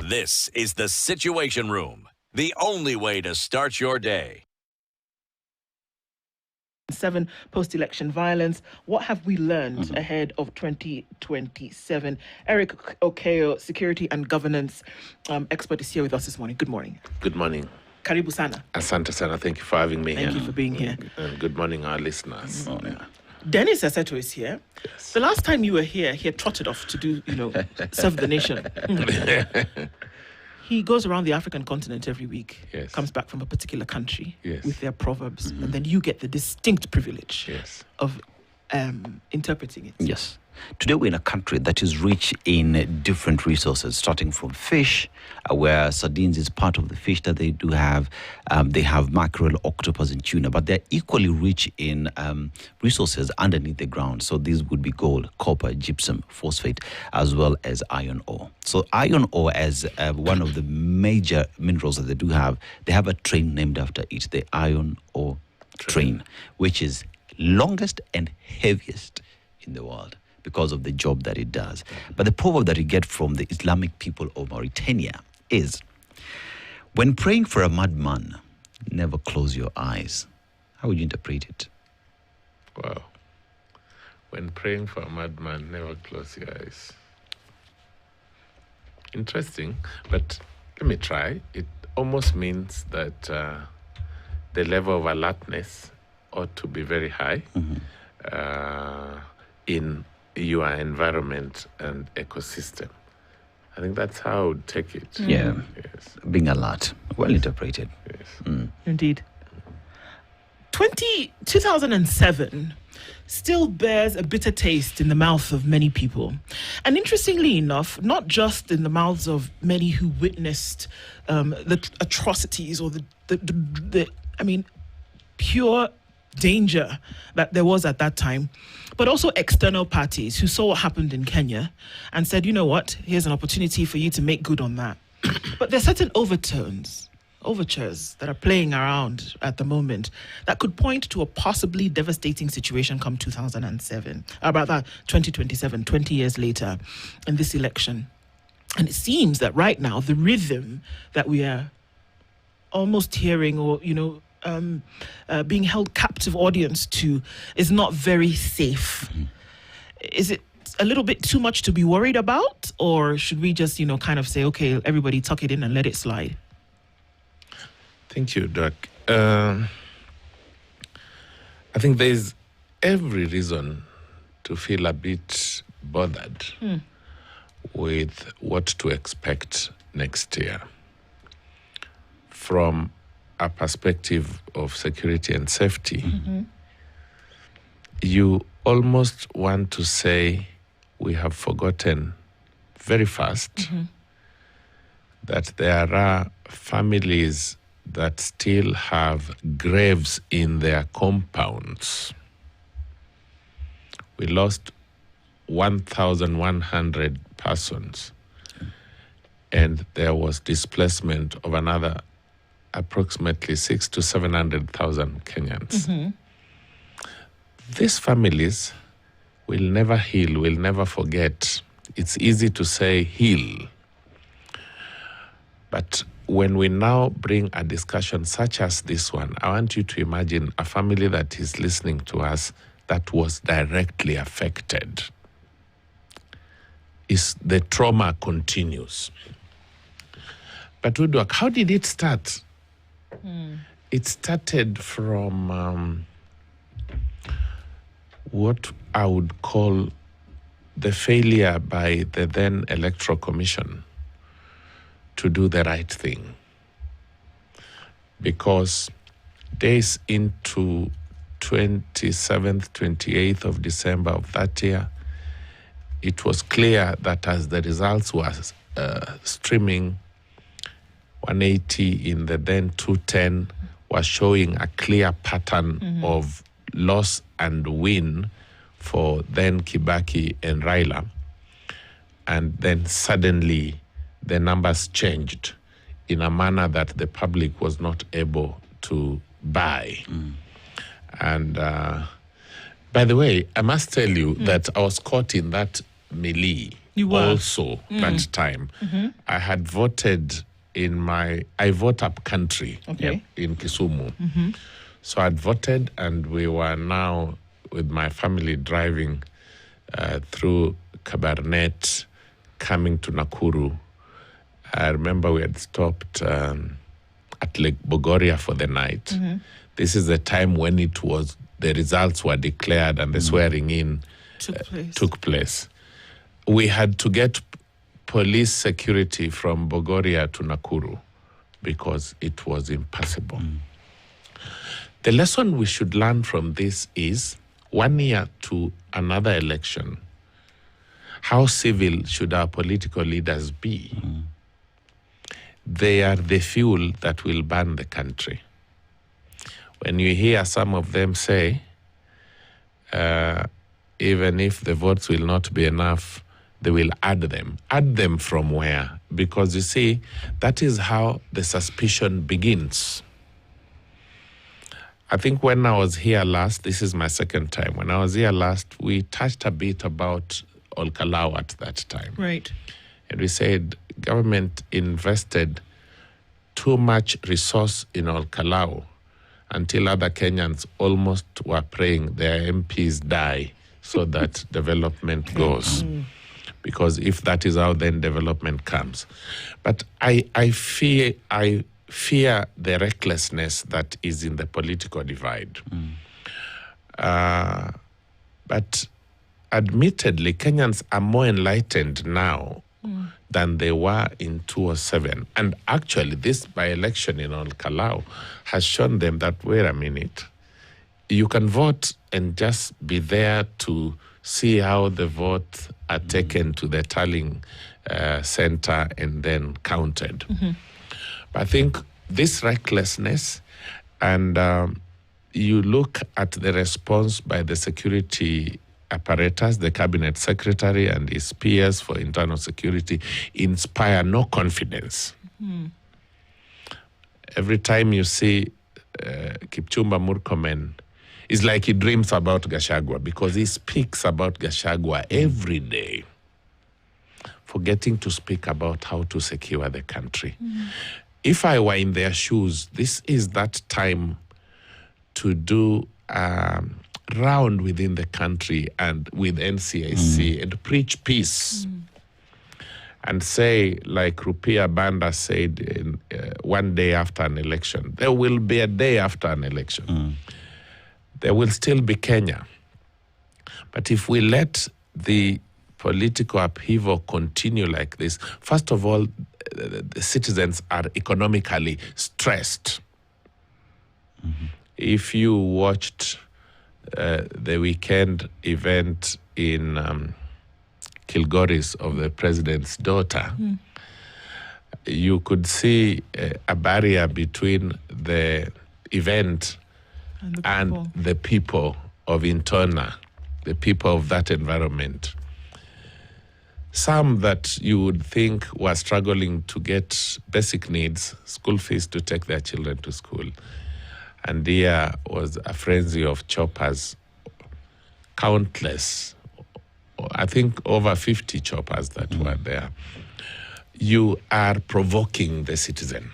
This is the Situation Room, the only way to start your day. 7 post-election violence. What have we learned ahead of 2027? Erick Okeyo, security and governance expert, is here with us this morning. Good morning. Good morning. Karibu sana. Asante sana. Thank you for having me here. Thank you for being here. And good morning, our listeners. Dennis Aseto is here. Yes. The last time you were here, he had trotted off to do, serve the nation. He goes around the African continent every week, Yes. comes back from a particular country Yes. with their proverbs, and then you get the distinct privilege Yes. of interpreting it. Yes. Today we're in a country that is rich in different resources, starting from fish, where sardines is part of the fish that they do have. They have mackerel, octopus, and tuna, but they're equally rich in resources underneath the ground. So these would be gold, copper, gypsum, phosphate, as well as iron ore. So iron ore, as one of the major minerals that they have a train named after it, the iron ore train, which is longest and heaviest in the world, because of the job that it does. But the proverb that you get from the Islamic people of Mauritania is, when praying for a madman, never close your eyes. How would you interpret it? Wow. When praying for a madman, never close your eyes. Interesting, but let me try. It almost means that the level of alertness ought to be very high in your environment and ecosystem. I think that's how I would take it. Yeah. Yes. Being alert. Well interpreted. Yes. Indeed. 2007 still bears a bitter taste in the mouth of many people. And interestingly enough, not just in the mouths of many who witnessed the atrocities or the pure danger that there was at that time, but also external parties who saw what happened in Kenya and said, you know what, here's an opportunity for you to make good on that. But there's certain overtures that are playing around at the moment that could point to a possibly devastating situation come 2027, about that 2027, 20 years later in this election. And it seems that right now, the rhythm that we are almost hearing or, being held captive audience to is not very safe. Is it a little bit too much to be worried about? Or should we just, kind of say, okay, everybody tuck it in and let it slide? Thank you, Doc. I think there's every reason to feel a bit bothered with what to expect next year. From a perspective of security and safety, you almost want to say we have forgotten very fast that there are families that still have graves in their compounds. We lost 1,100 persons, and there was displacement of another approximately 600,000 to 700,000 Kenyans. These families will never heal, will never forget. It's easy to say heal. But when we now bring a discussion such as this one, I want you to imagine a family that is listening to us that was directly affected. The trauma continues. But Udwak, how did it start? It started from what I would call the failure by the then Electoral Commission to do the right thing. Because days into 27th, 28th of December of that year, it was clear that as the results were streaming, 180 in the then 210 was showing a clear pattern of loss and win for then Kibaki and Raila. And then suddenly the numbers changed in a manner that the public was not able to buy. And by the way, I must tell you that I was caught in that melee You were also that time. I had voted I vote up country in Kisumu. So I'd voted, and we were now with my family driving through Kabarnet, coming to Nakuru. I remember we had stopped at Lake Bogoria for the night. This is the time when the results were declared and the swearing in took place. We had to get police security from Bogoria to Nakuru because it was impassable. The lesson we should learn from this is 1 year to another election, how civil should our political leaders be? They are the fuel that will burn the country. When you hear some of them say, even if the votes will not be enough, they will add them. Add them from where? Because you see, that is how the suspicion begins. I think when I was here last, this is my second time, when I was here last, we touched a bit about Olkalau at that time. Right. And we said government invested too much resource in Olkalau until other Kenyans almost were praying their MPs die so that development goes. Because if that is how then development comes. But I fear the recklessness that is in the political divide. But admittedly, Kenyans are more enlightened now than they were in 2007. And actually, this by-election in Olkalau has shown them that, wait a minute, you can vote and just be there to see how the votes are taken to the tallying center and then counted. But I think this recklessness, and you look at the response by the security apparatus, the cabinet secretary and his peers for internal security, inspire no confidence. Every time you see Kipchumba Murkomen, it's like he dreams about Gachagua, because he speaks about Gachagua every day, forgetting to speak about how to secure the country. If I were in their shoes, this is that time to do round within the country and with NCIC and preach peace. And say, like Rupia Banda said in, one day after an election, there will be a day after an election. There will still be Kenya. But if we let the political upheaval continue like this, first of all, the citizens are economically stressed. If you watched the weekend event in Kilgoris of the president's daughter, you could see a barrier between the event and the people of Intona, the people of that environment. Some that you would think were struggling to get basic needs, school fees to take their children to school. And there was a frenzy of choppers, countless, I think over 50 choppers that were there. You are provoking the citizen.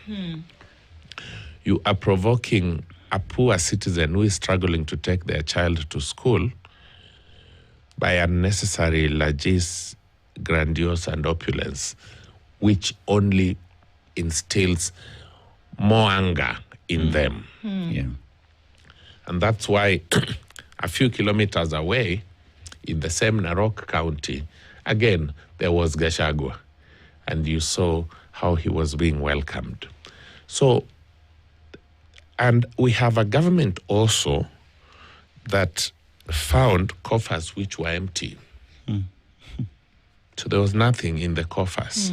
You are provoking a poor citizen who is struggling to take their child to school by unnecessary largesse, grandiose and opulence, which only instills more anger in them. And that's why a few kilometers away, in the same Narok County, again, there was Gachagua, and you saw how he was being welcomed. So, and we have a government also that found coffers which were empty. So there was nothing in the coffers.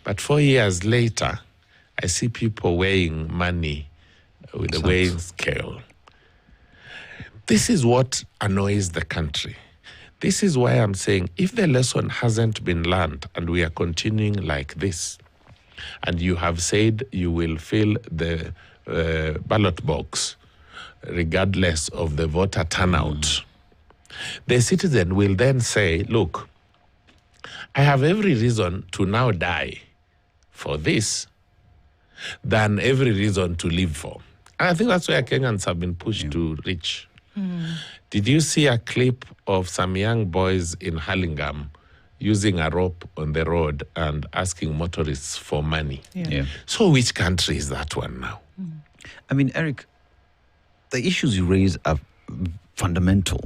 But 4 years later, I see people weighing money with a weighing scale. This is what annoys the country. This is why I'm saying, if the lesson hasn't been learned and we are continuing like this, and you have said you will fill the ballot box regardless of the voter turnout, the citizen will then say, look, I have every reason to now die for this than every reason to live for. And I think that's where Kenyans have been pushed to reach. Did you see a clip of some young boys in Hurlingham using a rope on the road and asking motorists for money? Yeah. So which country is that one now? I mean, Eric, the issues you raise are fundamental.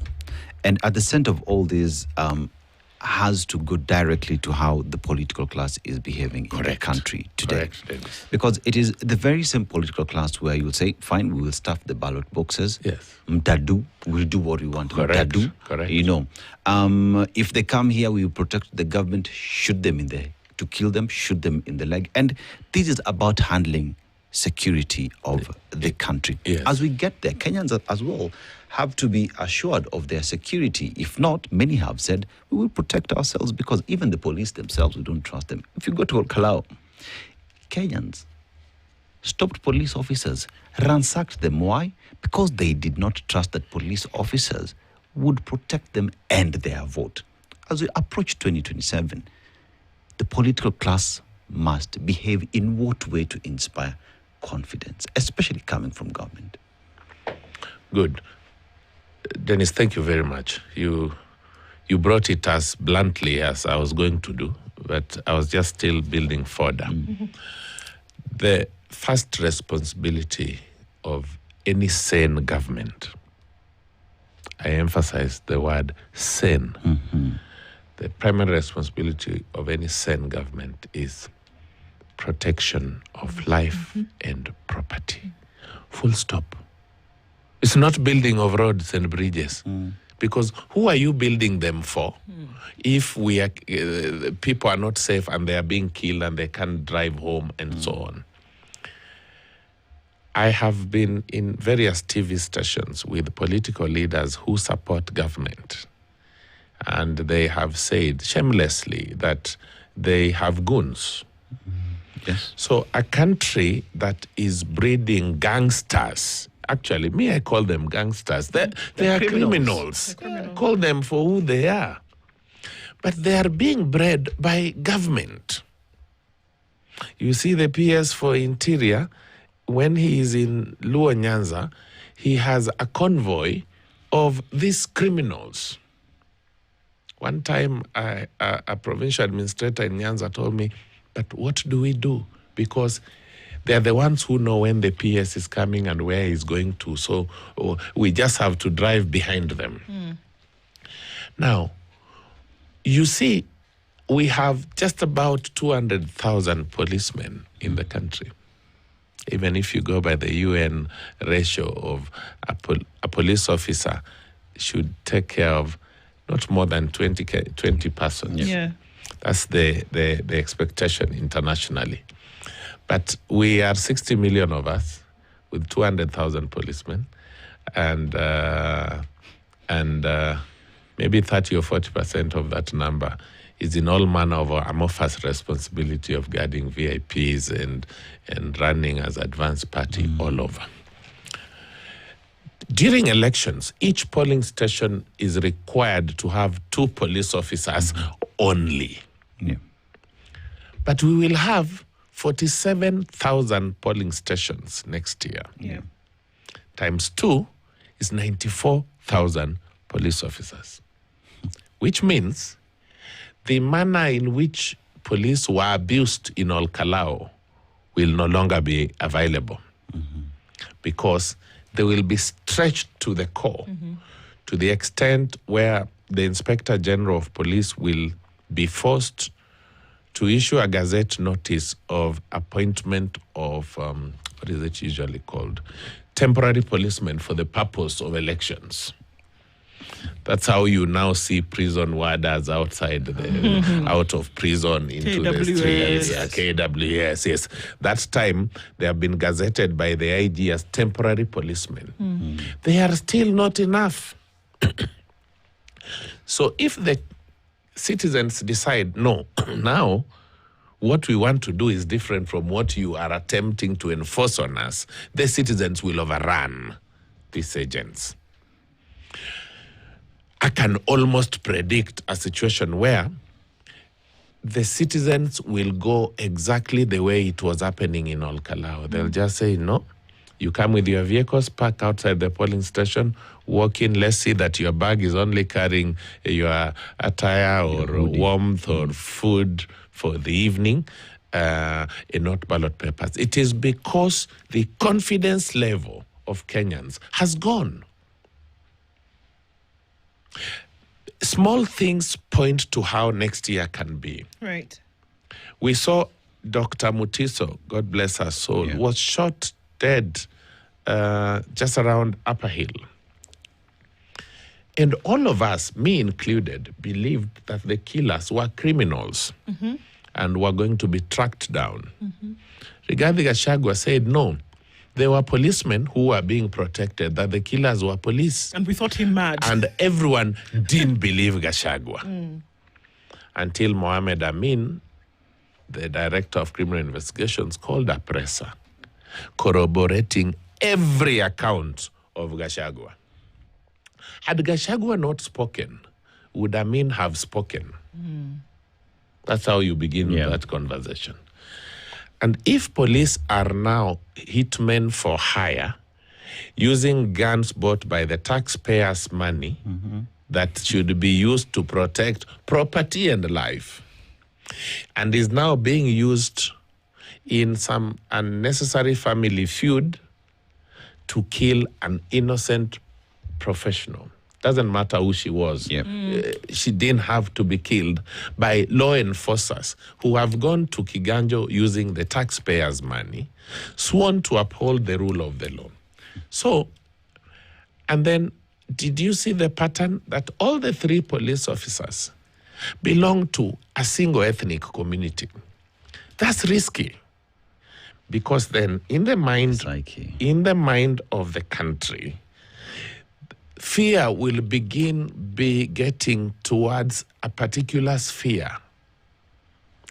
And at the center of all this has to go directly to how the political class is behaving in the country today. Correct. Because it is the very same political class where you'll say, fine, we will stuff the ballot boxes. Yes. Mtadu, we'll do what we want. Correct. Mtadu, Correct. you know. If they come here, we will protect the government, shoot them to kill them, shoot them in the leg. And this is about handling security of the country. Yes. As we get there, Kenyans as well have to be assured of their security. If not, many have said, we will protect ourselves, because even the police themselves, we don't trust them. If you go to Kalau, Kenyans stopped police officers, ransacked them. Why? Because they did not trust that police officers would protect them and their vote. As we approach 2027, the political class must behave in what way to inspire confidence, especially coming from government. Good. Dennis, thank you very much. You brought it as bluntly as I was going to do, but I was just still building further. The first responsibility of any sane government, I emphasize the word sane. The primary responsibility of any sane government is protection of life and property. Full stop. It's not building of roads and bridges. Because who are you building them for? If we are, people are not safe and they are being killed and they can't drive home and so on. I have been in various TV stations with political leaders who support government. And they have said shamelessly that they have goons. Yes. So a country that is breeding gangsters, actually, me, I call them gangsters. They are criminals. Call them for who they are. But they are being bred by government. You see the PS for Interior, when he is in Luo Nyanza, he has a convoy of these criminals. One time, a provincial administrator in Nyanza told me, but what do we do? Because they're the ones who know when the PS is coming and where he's going to. So we just have to drive behind them. Now, you see, we have just about 200,000 policemen in the country. Even if you go by the UN ratio of a police officer should take care of not more than 20 persons. Yeah. That's the expectation internationally. But we are 60 million of us with 200,000 policemen, and maybe 30 or 40% of that number is in all manner of amorphous responsibility of guarding VIPs and running as advanced party all over. During elections, each polling station is required to have 2 police officers only. Yeah. But we will have 47,000 polling stations next year. Yeah. Times 2 is 94,000 police officers. Which means the manner in which police were abused in Olkalao will no longer be available. Because they will be stretched to the core, to the extent where the Inspector General of Police will be forced to issue a gazette notice of appointment of, what is it usually called? Temporary policemen for the purpose of elections. That's how you now see prison warders outside, out of prison into the streets. Yeah, KWS, yes. That time, they have been gazetted by the IG as temporary policemen. They are still not enough. So if the citizens decide, no, now what we want to do is different from what you are attempting to enforce on us, the citizens will overrun these agents. I can almost predict a situation where the citizens will go exactly the way it was happening in Olkalao. They'll just say, no, you come with your vehicles, park outside the polling station, walk in, let's see that your bag is only carrying your attire or warmth or food for the evening, and not ballot papers. It is because the confidence level of Kenyans has gone. Small things point to how next year can be. Right. We saw Dr. Mutiso, God bless her soul, was shot dead just around Upper Hill. And all of us, me included, believed that the killers were criminals and were going to be tracked down. Rigathi Gachagua said no. There were policemen who were being protected, that the killers were police. And we thought him mad. And everyone didn't believe Gachagua. Until Mohamed Amin, the director of criminal investigations, called a presser, corroborating every account of Gachagua. Had Gachagua not spoken, would Amin have spoken? That's how you begin that conversation. And if police are now hitmen for hire, using guns bought by the taxpayers' money that should be used to protect property and life, and is now being used in some unnecessary family feud to kill an innocent professional. Doesn't matter who she was. She didn't have to be killed by law enforcers who have gone to Kiganjo using the taxpayers' money, sworn to uphold the rule of the law. So, and then, did you see the pattern that all the three police officers belong to a single ethnic community? That's risky. Because then, in the mind of the country, fear will be getting towards a particular sphere.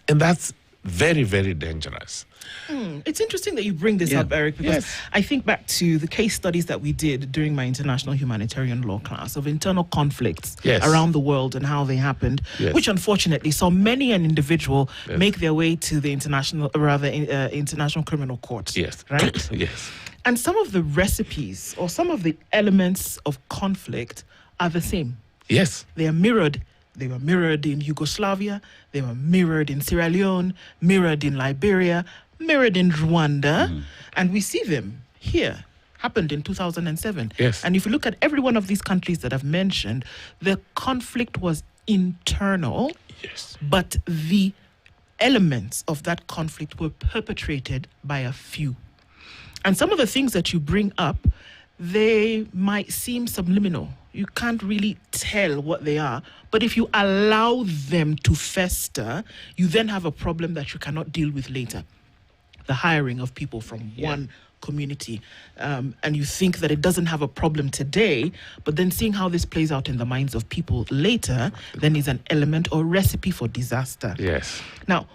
And that's very, very dangerous. It's interesting that you bring this up, Eric, because I think back to the case studies that we did during my international humanitarian law class of internal conflicts around the world and how they happened, which unfortunately saw many an individual make their way to the international criminal court. Right? And some of the recipes or some of the elements of conflict are the same. They are mirrored. They were mirrored in Yugoslavia. They were mirrored in Sierra Leone, mirrored in Liberia, mirrored in Rwanda. And we see them here. Happened in 2007. And if you look at every one of these countries that I've mentioned, the conflict was internal, but the elements of that conflict were perpetrated by a few. And some of the things that you bring up, they might seem subliminal. You can't really tell what they are. But if you allow them to fester, you then have a problem that you cannot deal with later. The hiring of people from one community. And you think that it doesn't have a problem today, but then seeing how this plays out in the minds of people later, then is an element or recipe for disaster. Now,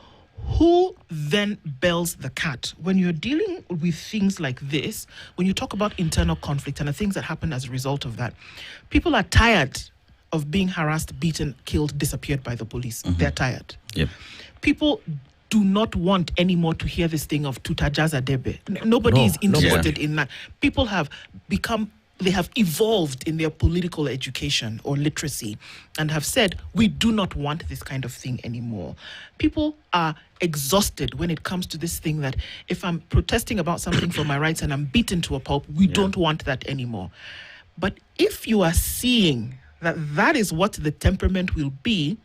who then bells the cat? When you're dealing with things like this, when you talk about internal conflict and the things that happen as a result of that, people are tired of being harassed, beaten, killed, disappeared by the police. They're tired. People do not want anymore to hear this thing of tutajaza debe. Nobody is interested in that. People have become... They have evolved in their political education or literacy and have said, we do not want this kind of thing anymore. People are exhausted when it comes to this thing that if I'm protesting about something for my rights and I'm beaten to a pulp, we don't want that anymore. But if you are seeing that that is what the temperament will be,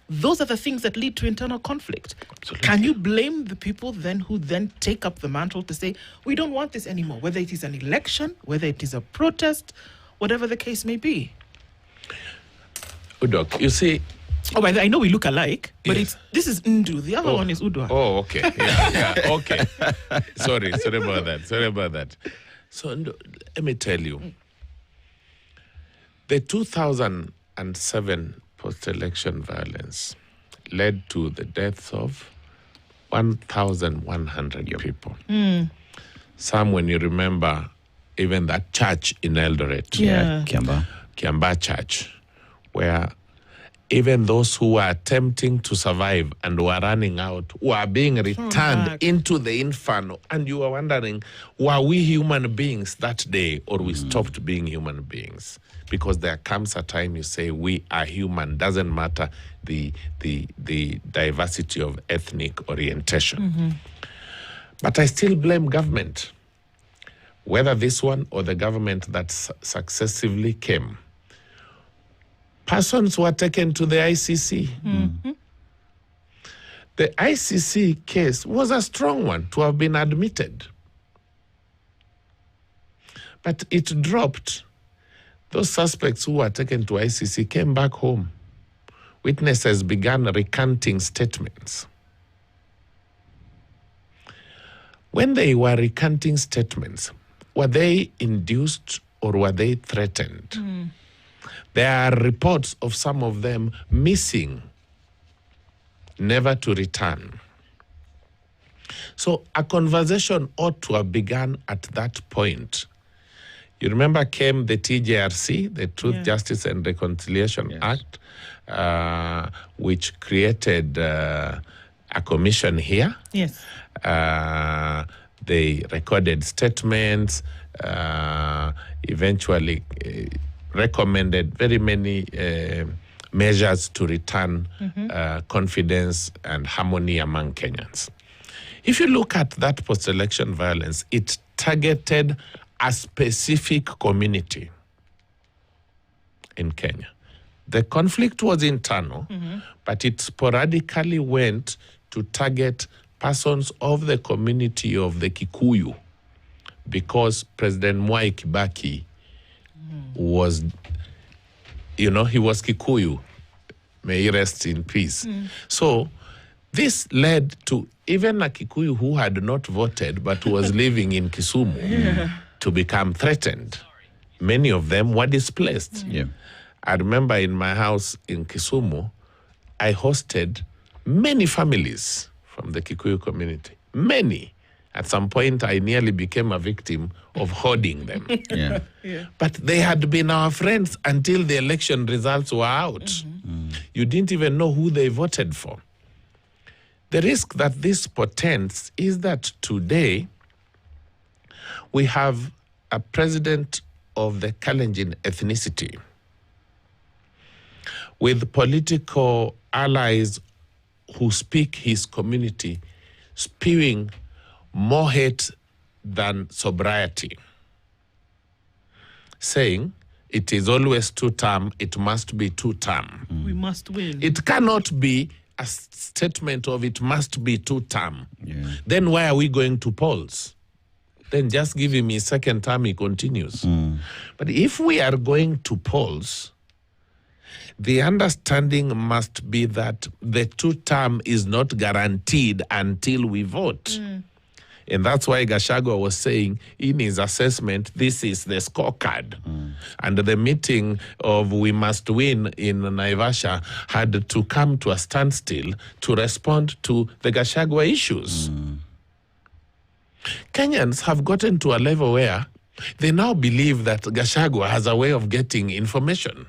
those are the things that lead to internal conflict. Can you blame the people then who then take up the mantle to say, we don't want this anymore, whether it is an election, whether it is a protest, whatever the case may be? Udok, you see... Oh, by the way, I know we look alike, but this is Ndu. The other one is Udwa. Oh, okay. Okay. Sorry about that. So, let me tell you. The 2007 post-election violence led to the deaths of 1,100 people. Some, when you remember, even that church in Eldoret, Kiamba Church, where even those who were attempting to survive and were running out were being returned into the inferno. And you are wondering, were we human beings that day, or we stopped being human beings? Because there comes a time you say we are human, doesn't matter the diversity of ethnic orientation. But I still blame government, whether this one or the government that successively came. Persons were taken to the ICC. The ICC case was a strong one to have been admitted. But it dropped. Those suspects who were taken to ICC came back home. Witnesses began recanting statements. When they were recanting statements, were they induced or were they threatened? There are reports of some of them missing, never to return. So a conversation ought to have begun at that point. You remember came the TJRC, the Truth, Justice and Reconciliation Act, which created a commission here. Yes. They recorded statements, eventually recommended very many measures to return confidence and harmony among Kenyans. If you look at that post-election violence, it targeted a specific community in Kenya. The conflict was internal, but it sporadically went to target persons of the community of the Kikuyu, because President Mwai Kibaki was, he was Kikuyu. May he rest in peace. So this led to even a Kikuyu who had not voted but was living in Kisumu to become threatened. Many of them were displaced. I remember in my house in Kisumu, I hosted many families from the Kikuyu community. Many. At some point, I nearly became a victim of hoarding them. But they had been our friends until the election results were out. You didn't even know who they voted for. The risk that this portends is that today we have a president of the Kalenjin ethnicity with political allies who speak his community, spewing more hate than sobriety, saying it is always two-term, it must be two-term. We must win. It cannot be a statement of it must be two-term. Then why are we going to polls? Then just give him his second term, he continues. But if we are going to polls, the understanding must be that the two-term is not guaranteed until we vote. And that's why Gachagua was saying in his assessment, this is the scorecard. And the meeting of We Must Win in Naivasha had to come to a standstill to respond to the Gachagua issues. Kenyans have gotten to a level where they now believe that Gachagua has a way of getting information.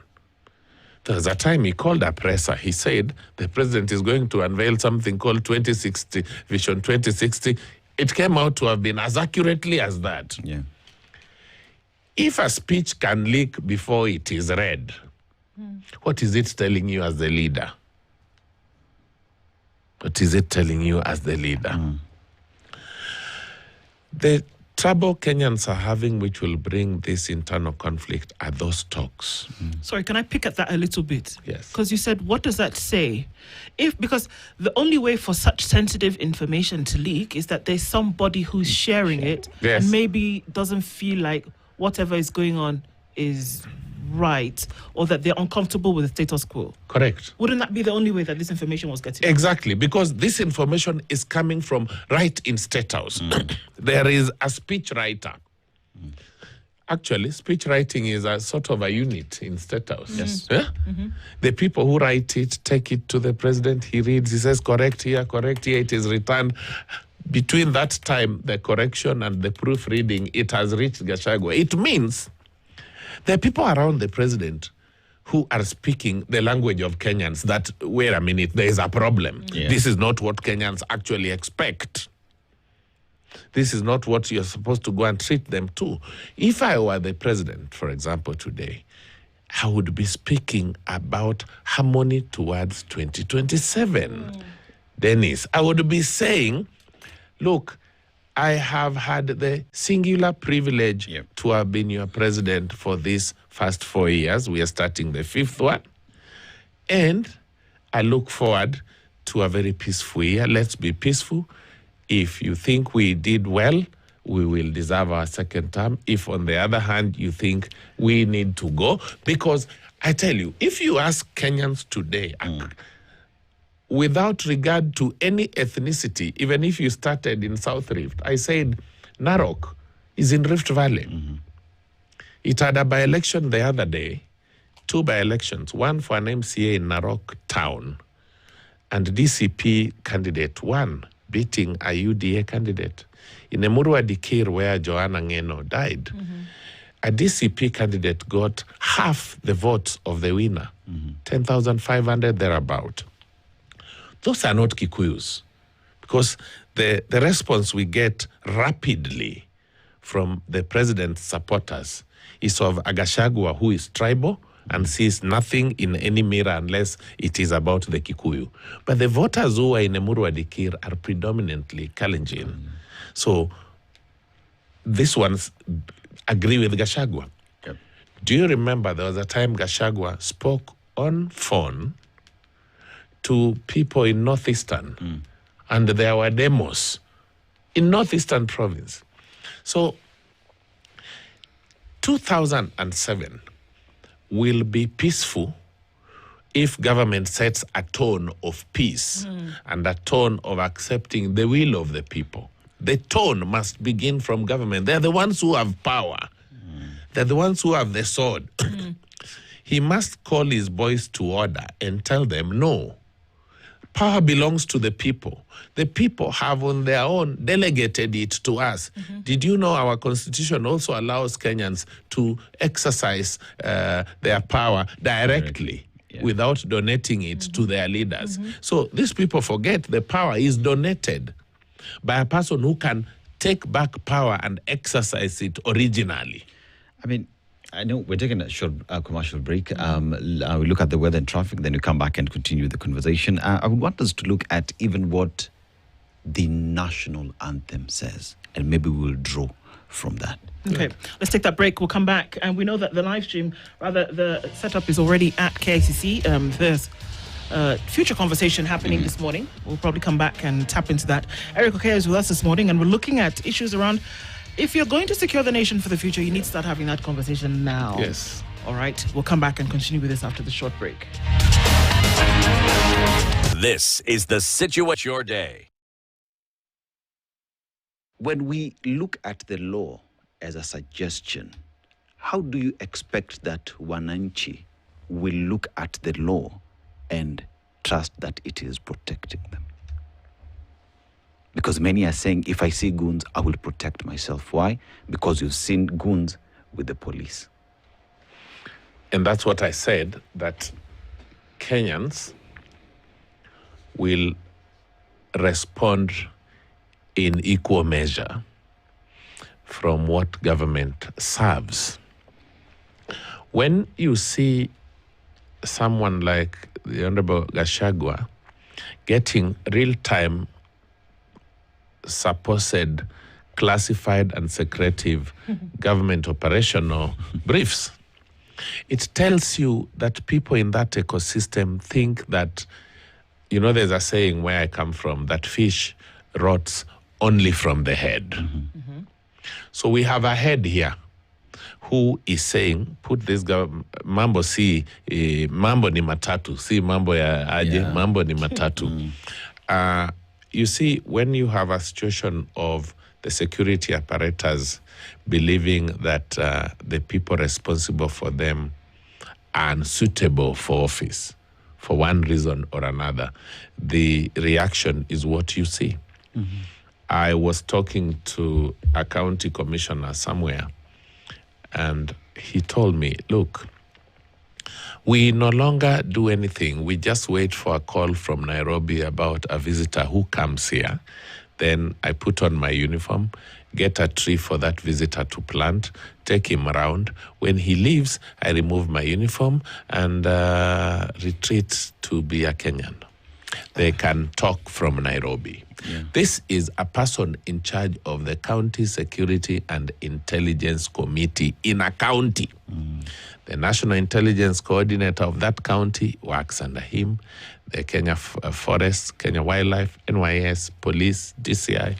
There was a time he called a presser. He said the president is going to unveil something called 2060, Vision 2060. It came out to have been as accurately as that. If a speech can leak before it is read, what is it telling you as the leader? What is it telling you as the leader? The trouble Kenyans are having, which will bring this internal conflict, are those talks. Sorry, can I pick at that a little bit? Yes. Because you said, what does that say? Because the only way for such sensitive information to leak is that there's somebody who's sharing it and maybe doesn't feel like whatever is going on is right, or that they're uncomfortable with the status quo. Correct. Wouldn't that be the only way that this information was getting? Exactly, because this information is coming from right in State House. There is a speech writer. Actually, speech writing is a sort of a unit in State House. The people who write it take it to the president. He reads, he says, correct here, it is returned. Between that time, the correction and the proofreading, it has reached Gachagua. It means the people around the president who are speaking the language of Kenyans that, wait a minute, there is a problem. Yeah. This is not what Kenyans actually expect. This is not what you're supposed to go and treat them to. If I were the president, for example, today, I would be speaking about harmony towards 2027. Dennis, I would be saying, look, I have had the singular privilege to have been your president for these first 4 years. We are starting the 5th one. And I look forward to a very peaceful year. Let's be peaceful. If you think we did well, we will deserve our second term. If, on the other hand, you think we need to go, because I tell you, if you ask Kenyans today, without regard to any ethnicity, even if you started in South Rift, I said Narok is in Rift Valley. It had a by-election the other day, 2 by-elections, one for an MCA in Narok town, and DCP candidate won, beating a UDA candidate. In Emurua Dikir, where Joanna Ngeno died, a DCP candidate got half the votes of the winner, 10,500 thereabout. Those are not Kikuyus, because the response we get rapidly from the president's supporters is of Agashagwa, who is tribal and sees nothing in any mirror unless it is about the Kikuyu. But the voters who are in Emurua Dikir are predominantly Kalenjin. So these ones agree with Gashagwa. Do you remember there was a time Gashagwa spoke on phone to people in Northeastern, and there were demos in Northeastern province. So 2007 will be peaceful if government sets a tone of peace and a tone of accepting the will of the people. The tone must begin from government. They're the ones who have power. They're the ones who have the sword. He must call his boys to order and tell them, no, power belongs to the people. The people have on their own delegated it to us. Did you know our constitution also allows Kenyans to exercise their power directly without donating it to their leaders? So these people forget the power is donated by a person who can take back power and exercise it originally. I mean, I know we're taking a short commercial break. We look at the weather and traffic, then we come back and continue the conversation. I would want us to look at even what the national anthem says, and maybe we'll draw from that. Okay, let's take that break. We'll come back, and we know that the live stream, rather the setup is already at KICC. There's future conversation happening this morning. We'll probably come back and tap into that. Erick Okeyo is with us this morning, and we're looking at issues around, if you're going to secure the nation for the future, you need to start having that conversation now. Yes. All right, we'll come back and continue with this after the short break. This is the Situate Your Day. When we look at the law as a suggestion, how do you expect that Wananchi will look at the law and trust that it is protecting them? Because many are saying, if I see goons, I will protect myself. Why? Because you've seen goons with the police. And that's what I said, that Kenyans will respond in equal measure from what government serves. When you see someone like the Honorable Gashagwa getting real-time supposed classified and secretive government operational briefs, it tells you that people in that ecosystem think that, you know, there's a saying where I come from, that fish rots only from the head. So we have a head here who is saying, put this mambo si, mambo ni matatu, si mambo ya aje, mambo ni matatu. You see, when you have a situation of the security apparatus believing that the people responsible for them are unsuitable for office, for one reason or another, the reaction is what you see. I was talking to a county commissioner somewhere, and he told me, look, We no longer do anything. We just wait for a call from Nairobi about a visitor who comes here. Then I put on my uniform, get a tree for that visitor to plant, take him around. When he leaves, I remove my uniform and retreat to be a Kenyan. They can talk from Nairobi. Yeah. This is a person in charge of the County Security and Intelligence Committee in a county. The National Intelligence Coordinator of that county works under him. The Kenya Forests, Kenya Wildlife, NYS, Police, DCI,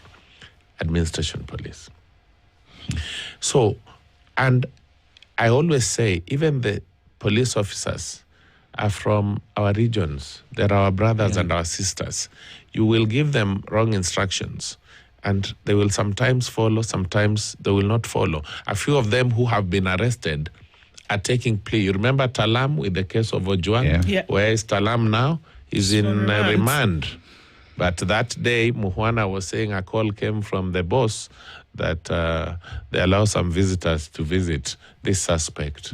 Administration Police. So, and I always say, even the police officers are from our regions. They're our brothers and our sisters. You will give them wrong instructions, and they will sometimes follow, sometimes they will not follow. A few of them who have been arrested are taking plea. You remember Talam with the case of Ojwang? Yeah. Where is Talam now? He's in remand. But that day, Muhwana was saying a call came from the boss that they allow some visitors to visit this suspect.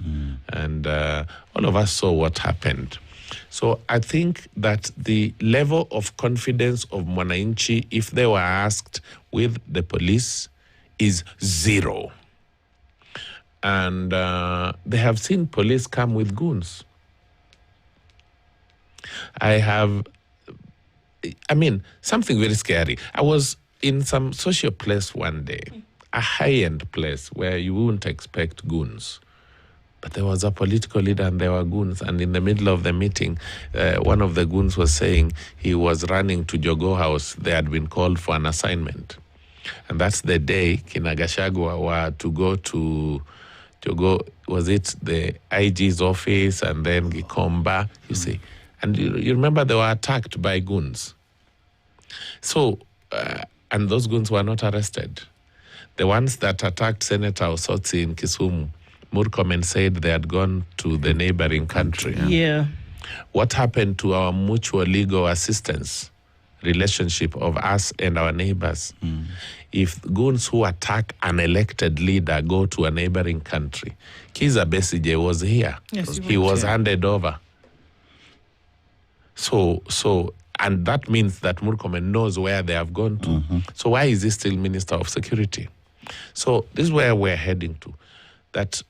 And all of us saw what happened. So I think that the level of confidence of Mwananchi, if they were asked with the police, is zero. And they have seen police come with goons. Something very scary. I was in some social place one day, a high-end place where you wouldn't expect goons. But there was a political leader and there were goons. And in the middle of the meeting, one of the goons was saying he was running to Jogo House. They had been called for an assignment. And that's the day Kinagashagwa were to go to Jogo, was it the IG's office and then Gikomba, you see. And you remember they were attacked by goons. So, and those goons were not arrested. The ones that attacked Senator Osotsi in Kisumu, Murkomen said they had gone to the neighboring country. Yeah. What happened to our mutual legal assistance relationship of us and our neighbors? If goons who attack an elected leader go to a neighboring country, Kiza Besigye was here. Yes, he was handed over. So, and that means that Murkomen knows where they have gone to. So why is he still Minister of Security? So this is where we're heading to, that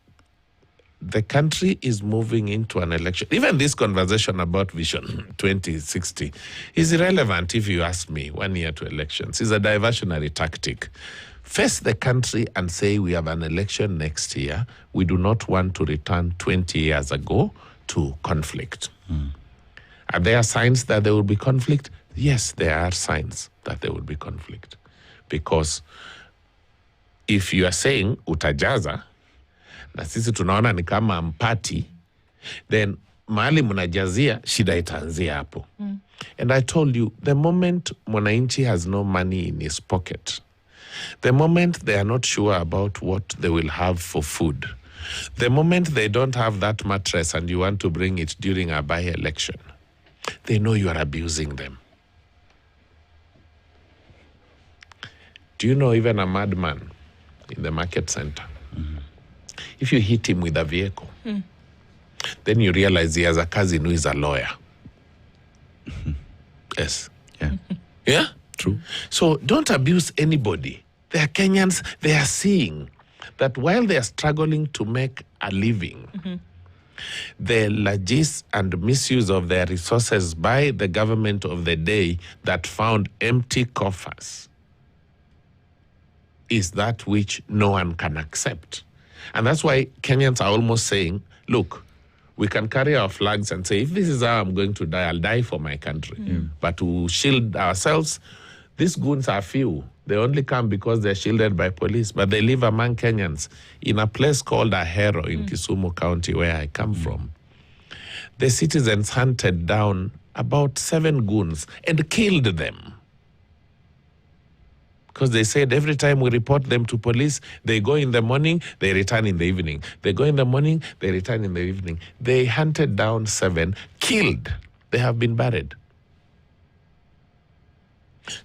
the country is moving into an election. Even this conversation about Vision 2060 is irrelevant if you ask me 1 year to elections. It's a diversionary tactic. Face the country and say we have an election next year. We do not want to return 20 years ago to conflict. Are there signs that there will be conflict? Yes, there are signs that there will be conflict. Because if you are saying utajaza, na sisi tunaona ni kama mpati, then mahali mnajazia, shida itaanzia hapo. And I told you, the moment mwananchi has no money in his pocket, the moment they are not sure about what they will have for food, the moment they don't have that mattress and you want to bring it during a by-election, they know you are abusing them. Do you know even a madman in the market center? If you hit him with a vehicle, then you realize he has a cousin who is a lawyer. Yes. Yeah. Yeah? True. So don't abuse anybody. They are Kenyans. They are seeing that while they are struggling to make a living, the largesse and misuse of their resources by the government of the day that found empty coffers is that which no one can accept. And that's why Kenyans are almost saying, look, we can carry our flags and say, if this is how I'm going to die, I'll die for my country. But to shield ourselves, these goons are few. They only come because they're shielded by police, but they live among Kenyans in a place called Ahero in Kisumu County, where I come from. The citizens hunted down about 7 goons and killed them. Because they said every time we report them to police, they go in the morning, they return in the evening. They go in the morning, they return in the evening. They hunted down 7, killed. They have been buried.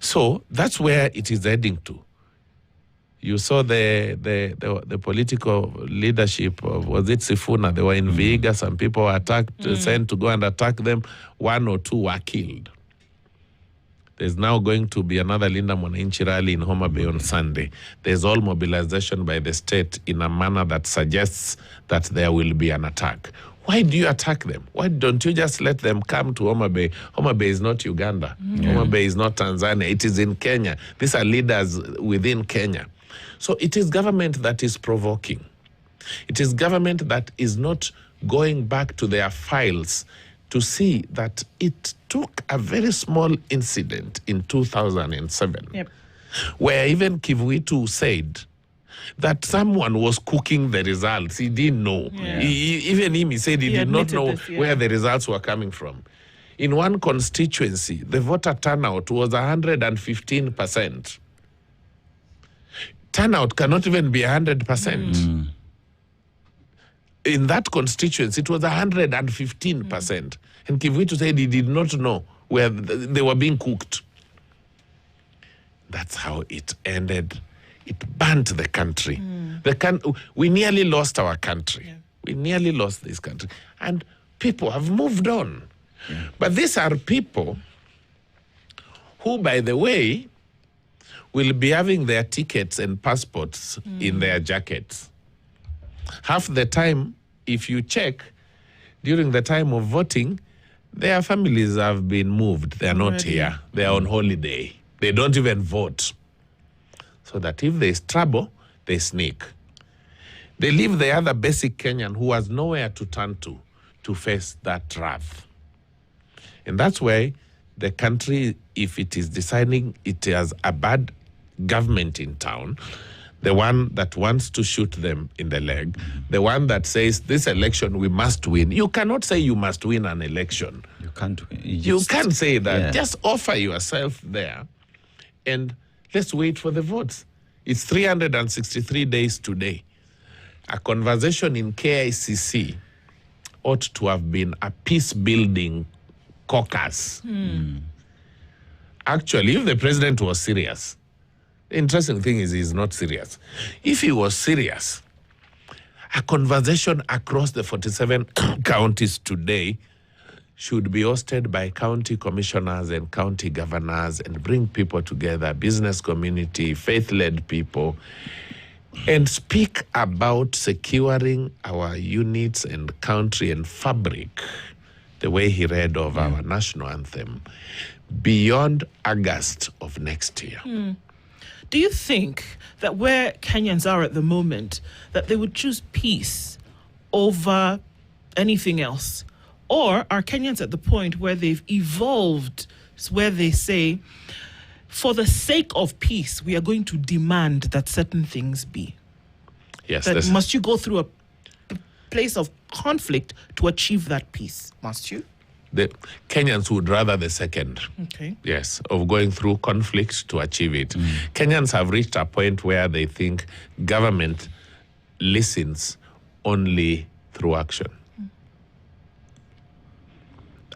So that's where it is heading to. You saw the political leadership of, was it Sifuna? They were in Vihiga. Some people were sent to go and attack them. 1 or 2 were killed. There's now going to be another Linda Mwananchi rally in Homa Bay on Sunday. There's all mobilization by the state in a manner that suggests that there will be an attack. Why do you attack them? Why don't you just let them come to Homa Bay? Homa Bay is not Uganda. Homa Bay is not Tanzania. It is in Kenya. These are leaders within Kenya. So it is government that is provoking. It is government that is not going back to their files to see that it took a very small incident in 2007, where even Kivuitu said that someone was cooking the results. He didn't know. Even he said he did not know where the results were coming from. In one constituency, the voter turnout was 115%. Turnout cannot even be 100%. In that constituency, it was 115%. And Kivuitu said he did not know where they were being cooked. That's how it ended. It burnt the country. We nearly lost our country. We nearly lost this country. And people have moved on. But these are people who, by the way, will be having their tickets and passports in their jackets. Half the time, if you check, during the time of voting, their families have been moved. They are not here. They are on holiday. They don't even vote. So that if there is trouble, they sneak. They leave the other basic Kenyan who has nowhere to turn to face that wrath. And that's why the country, if it is deciding it has a bad government in town, the one that wants to shoot them in the leg, the one that says this election we must win. You cannot say you must win an election. You can't win. You can't say that. Just offer yourself there and let's wait for the votes. It's 363 days today. A conversation in KICC ought to have been a peace-building caucus. Actually, if the president was serious, the interesting thing is he's not serious. If he was serious, a conversation across the 47 counties today should be hosted by county commissioners and county governors and bring people together, business community, faith-led people, and speak about securing our units and country and fabric, the way he read of our national anthem, beyond August of next year. Do you think that where Kenyans are at the moment, that they would choose peace over anything else? Or are Kenyans at the point where they've evolved, where they say, for the sake of peace, we are going to demand that certain things be? Yes. That must you go through a place of conflict to achieve that peace? Must you? The Kenyans would rather the second. Okay. Yes, of going through conflict to achieve it. Kenyans have reached a point where they think government listens only through action.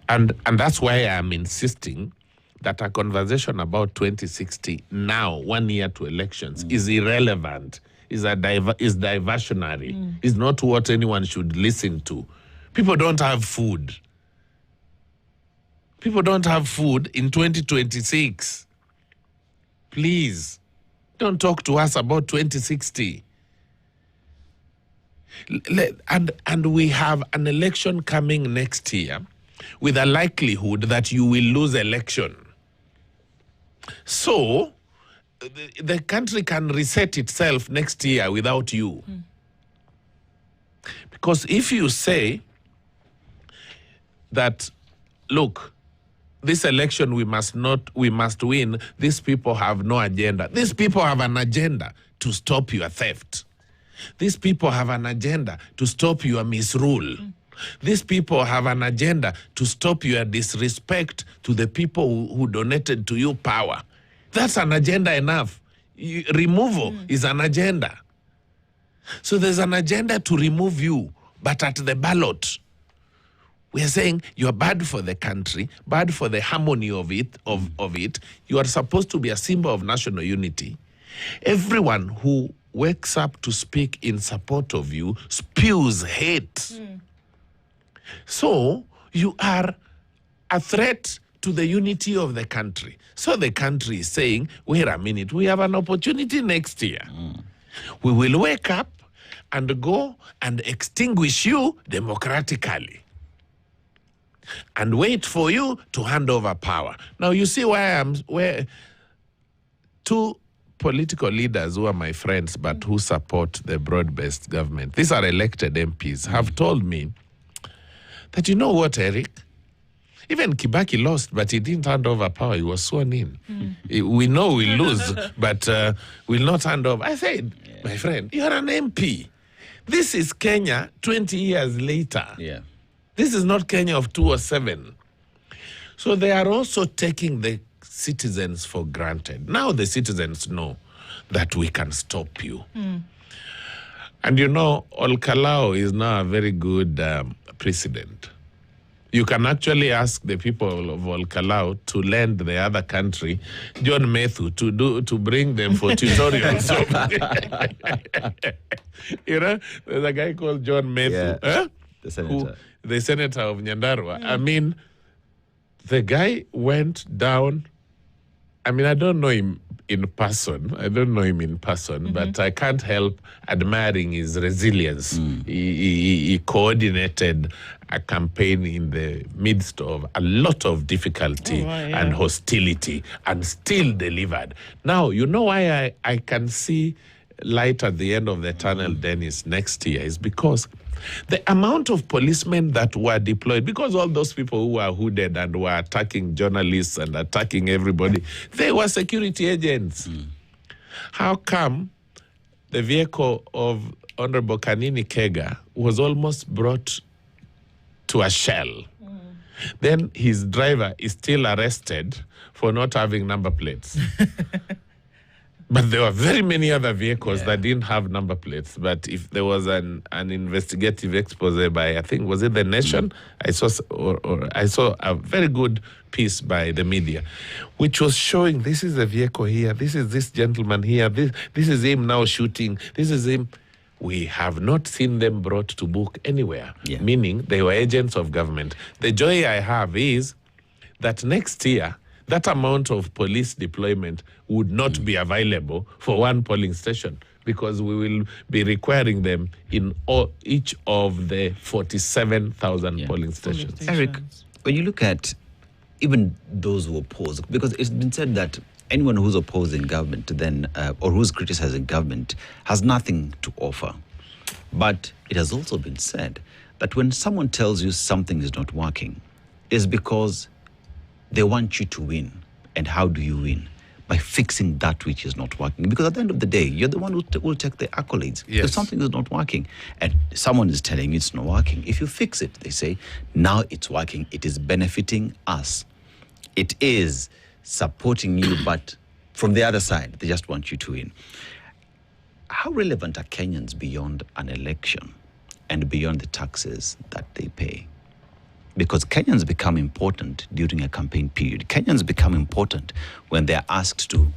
And that's why I'm insisting that a conversation about 2060 now, 1 year to elections, is irrelevant, is diversionary, is not what anyone should listen to. People don't have food. People don't have food in 2026. Please, don't talk to us about 2060. And we have an election coming next year with a likelihood that you will lose election. So, the country can reset itself next year without you. Because if you say that, look, this election we must win, these people have no agenda. These people have an agenda to stop your theft. These people have an agenda to stop your misrule. These people have an agenda to stop your disrespect to the people who donated to you power. That's an agenda enough. Removal is an agenda. So there's an agenda to remove you, but at the ballot, we are saying you're bad for the country, bad for the harmony of it. You are supposed to be a symbol of national unity. Everyone who wakes up to speak in support of you spews hate. So you are a threat to the unity of the country. So the country is saying, wait a minute, we have an opportunity next year. We will wake up and go and extinguish you democratically and wait for you to hand over power. Now you see where two political leaders who are my friends but who support the broad-based government, these are elected MPs, have told me that, you know what, Eric? Even Kibaki lost, but he didn't hand over power. He was sworn in. We know we'll lose, but we'll not hand over. I said, my friend, you're an MP. This is Kenya 20 years later. Yeah. This is not Kenya of 2007. So they are also taking the citizens for granted. Now the citizens know that we can stop you. And you know, Olkalao is now a very good precedent. You can actually ask the people of Olkalao to lend the other country John Methu to bring them for tutorials. You know, there's a guy called John Methu, the senator. The senator of Nyandarua. I mean, the guy went down. I mean, I don't know him in person. But I can't help admiring his resilience. He coordinated a campaign in the midst of a lot of difficulty and hostility and still delivered. Now, you know why I can see light at the end of the tunnel, Dennis, next year is because the amount of policemen that were deployed, because all those people who were hooded and were attacking journalists and attacking everybody, they were security agents. How come the vehicle of Honorable Kanini Kega was almost brought to a shell? Then his driver is still arrested for not having number plates. But there were very many other vehicles that didn't have number plates. But if there was an investigative expose by, I think, was it The Nation? I saw a very good piece by the media, which was showing this is a vehicle here, this is this gentleman here, this is him now shooting, this is him. We have not seen them brought to book anywhere, meaning they were agents of government. The joy I have is that next year, that amount of police deployment would not be available for one polling station because we will be requiring them in each of the 47,000 polling stations. Eric, when you look at even those who oppose, because it's been said that anyone who's opposing government then, or who's criticizing government has nothing to offer. But it has also been said that when someone tells you something is not working, it's because they want you to win. And how do you win? By fixing that which is not working. Because at the end of the day, you're the one who will take the accolades. Yes. If something is not working and someone is telling you it's not working, if you fix it, they say, now it's working, it is benefiting us. It is supporting you, but from the other side, they just want you to win. How relevant are Kenyans beyond an election and beyond the taxes that they pay? Because Kenyans become important during a campaign period. Kenyans become important when they're asked to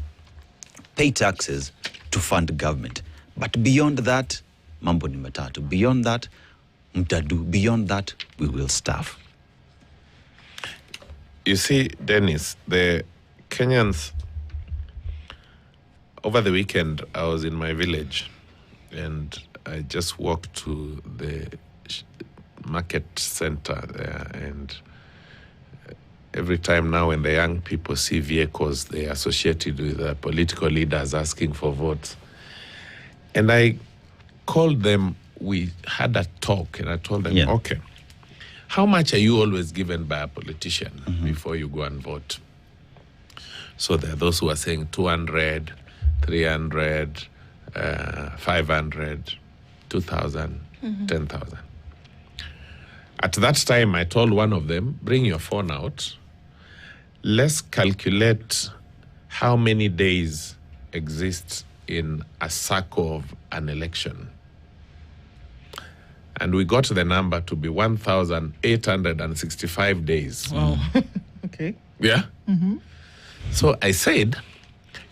pay taxes to fund government. But beyond that, mambo ni matatu. Beyond that, mtadu. Beyond that, we will starve. You see, Dennis, the Kenyans, over the weekend, I was in my village and I just walked to the market center there, and every time now when the young people see vehicles, they associated with the political leaders asking for votes. And I called them, we had a talk, and I told them, okay, how much are you always given by a politician before you go and vote? So there are those who are saying 200, 300, 500, 2,000, 10,000. At that time, I told one of them, bring your phone out. Let's calculate how many days exist in a cycle of an election. And we got the number to be 1,865 days. Wow. Okay. Yeah? So I said,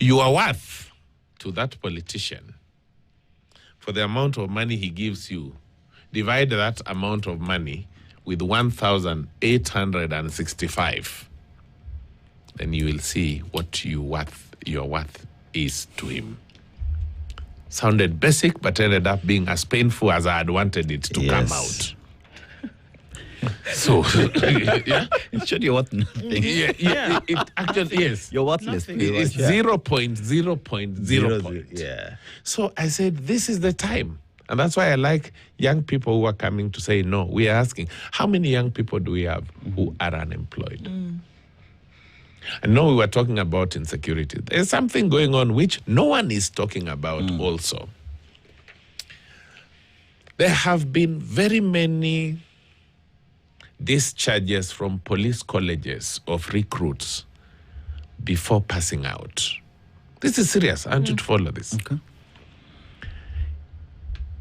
you are worth to that politician for the amount of money he gives you, divide that amount of money with 1,865, then you will see what your worth is to him. Sounded basic, but ended up being as painful as I had wanted it to come out. So, yeah. It showed you what nothing. Yeah. It actually, yes. You're worthless. It's 0.0.0. Yeah. So I said, this is the time. And that's why I like young people who are coming to say, no, we are asking, how many young people do we have who are unemployed? I know we were talking about insecurity. There's something going on which no one is talking about also. There have been very many discharges from police colleges of recruits before passing out. This is serious. I want you to follow this. Okay.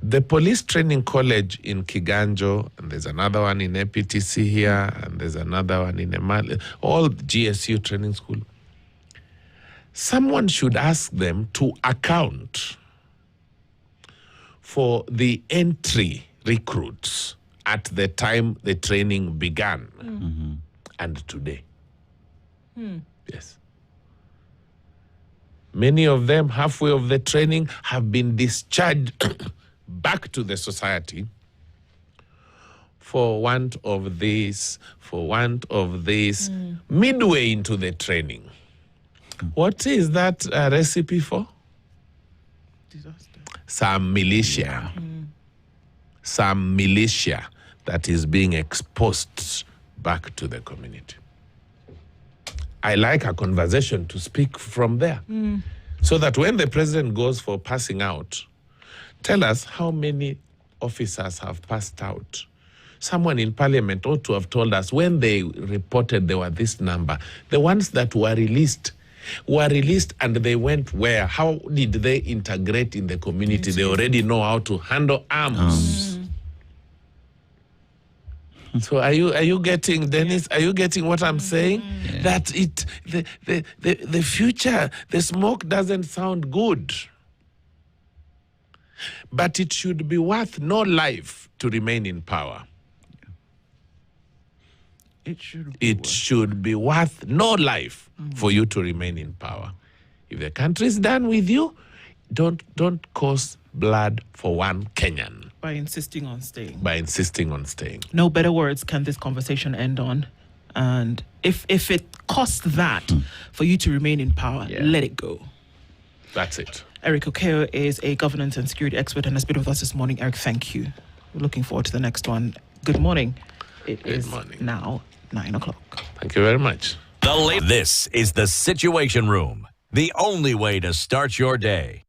The police training college in Kiganjo, and there's another one in APTC here, and there's another one in Emali, all GSU training school. Someone should ask them to account for the entry recruits at the time the training began and today. Yes. Many of them, halfway of the training, have been discharged back to the society for want of this, midway into the training. What is that recipe for? Disaster. Some militia. Some militia that is being exposed back to the community. I like a conversation to speak from there. So that when the president goes for passing out, tell us how many officers have passed out. Someone in parliament ought to have told us when they reported there were this number. The ones that were released and they went where? How did they integrate in the community? They already know how to handle arms. So are you getting, Dennis? Are you getting what I'm saying? Yeah. That the future, the smoke doesn't sound good. But it should be worth no life to remain in power. It should be worth no life for you to remain in power. If the country is done with you, don't cause blood for one Kenyan. By insisting on staying. No better words can this conversation end on. And if it costs that for you to remain in power, let it go. That's it. Erick Okeyo is a governance and security expert and has been with us this morning. Eric, thank you. We're looking forward to the next one. Good morning. It is now 9 o'clock. Thank you very much. This is the Situation Room, the only way to start your day.